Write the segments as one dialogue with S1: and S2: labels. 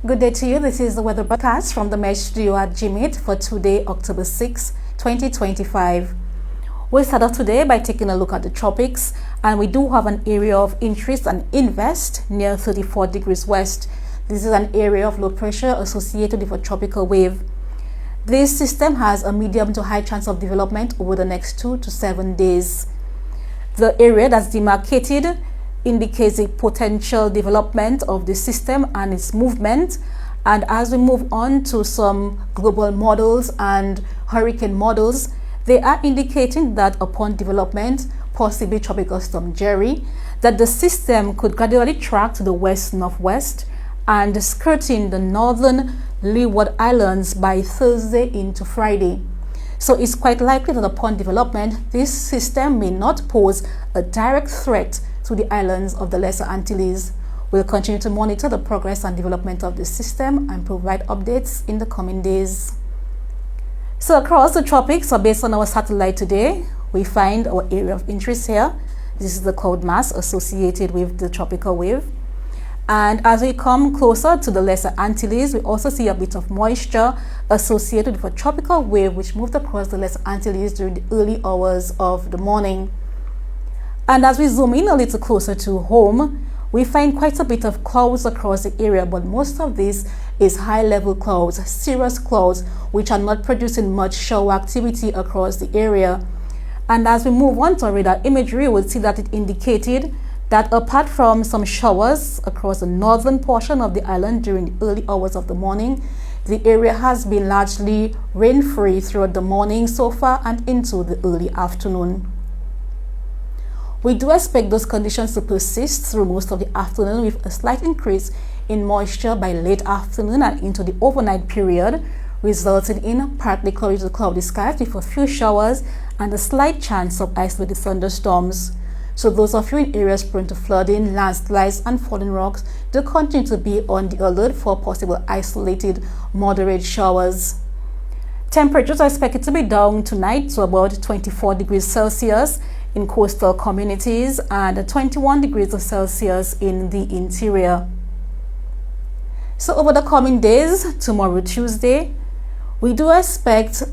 S1: Good day to you. This is the weather broadcast from the Mesh Studio at GMIT for today, October 6, 2025. We'll start off today by taking a look at the tropics, and we do have an area of interest and invest near 34 degrees west. This is an area of low pressure associated with a tropical wave. This system has a medium to high chance of development over the next 2 to 7 days. The area that's demarcated indicates a potential development of the system and its movement. And as we move on to some global models and hurricane models, they are indicating that upon development, possibly Tropical Storm Jerry, that the system could gradually track to the west-northwest and skirting the northern Leeward Islands by Thursday into Friday. So it's quite likely that upon development, this system may not pose a direct threat to the islands of the Lesser Antilles. We'll continue to monitor the progress and development of the system and provide updates in the coming days. So across the tropics, or based on our satellite today, we find our area of interest here. This is the cloud mass associated with the tropical wave. And as we come closer to the Lesser Antilles, we also see a bit of moisture associated with a tropical wave which moved across the Lesser Antilles during the early hours of the morning. And as we zoom in a little closer to home, we find quite a bit of clouds across the area, but most of this is high-level clouds, cirrus clouds, which are not producing much shower activity across the area. And as we move on to our radar imagery, we'll see that it indicated that apart from some showers across the northern portion of the island during the early hours of the morning, the area has been largely rain-free throughout the morning so far and into the early afternoon. We do expect those conditions to persist through most of the afternoon, with a slight increase in moisture by late afternoon and into the overnight period, resulting in partly cloudy to cloudy skies with a few showers and a slight chance of isolated thunderstorms. So those of you in areas prone to flooding, landslides, and falling rocks do continue to be on the alert for possible isolated moderate showers. Temperatures are expected to be down tonight to about 24 degrees Celsius in coastal communities and 21 degrees Celsius in the interior. So over the coming days, tomorrow Tuesday, we do expect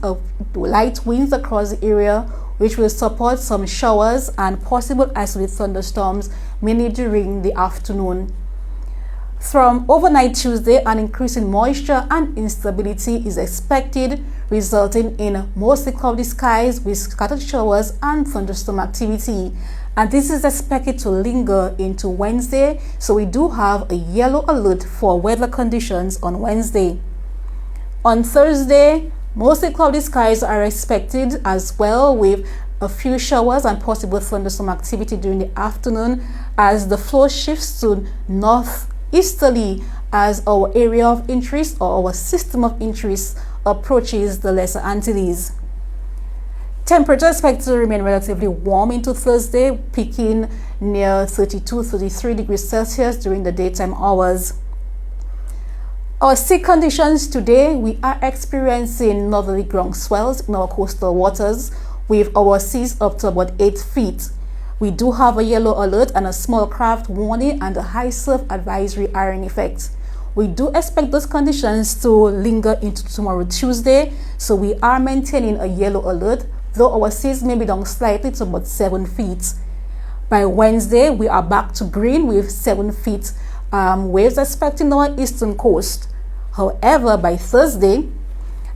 S1: light winds across the area, which will support some showers and possible isolated thunderstorms, mainly during the afternoon. From overnight Tuesday, an increase in moisture and instability is expected, resulting in mostly cloudy skies with scattered showers and thunderstorm activity. And this is expected to linger into Wednesday, so we do have a yellow alert for weather conditions on Wednesday. On Thursday, mostly cloudy skies are expected as well, with a few showers and possible thunderstorm activity during the afternoon as the flow shifts to northeasterly as our area of interest or our system of interest approaches the Lesser Antilles. Temperature expected to remain relatively warm into Thursday, peaking near 32-33 degrees Celsius during the daytime hours. Our sea conditions today, we are experiencing northerly ground swells in our coastal waters, with our seas up to about 8 feet. We do have a yellow alert and a small craft warning and a high surf advisory are in effect. We do expect those conditions to linger into tomorrow Tuesday, so we are maintaining a yellow alert, though our seas may be down slightly to about 7 feet. By Wednesday, we are back to green with 7 feet waves expecting our eastern coast. However, by Thursday,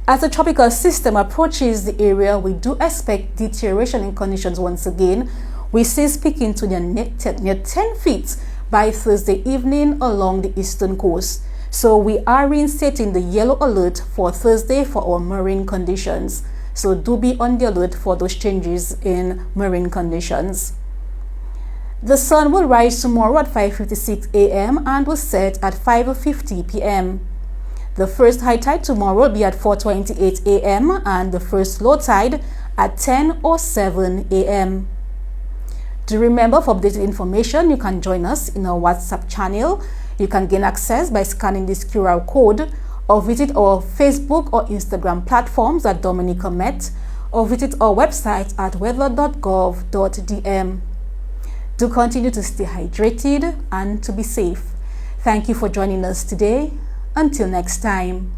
S1: as the tropical system approaches the area, we do expect deterioration in conditions once again, with seas peaking to near 10 feet by Thursday evening along the eastern coast. So we are reinstating the yellow alert for Thursday for our marine conditions. So do be on the alert for those changes in marine conditions. The sun will rise tomorrow at 5:56 a.m. and will set at 5:50 p.m. The first high tide tomorrow will be at 4:28 a.m. and the first low tide at 10:07 a.m. Do remember, for updated information, you can join us in our WhatsApp channel. You can gain access by scanning this QR code, or visit our Facebook or Instagram platforms at Dominica Met, or visit our website at weather.gov.dm. Do continue to stay hydrated and to be safe. Thank you for joining us today, Until next time.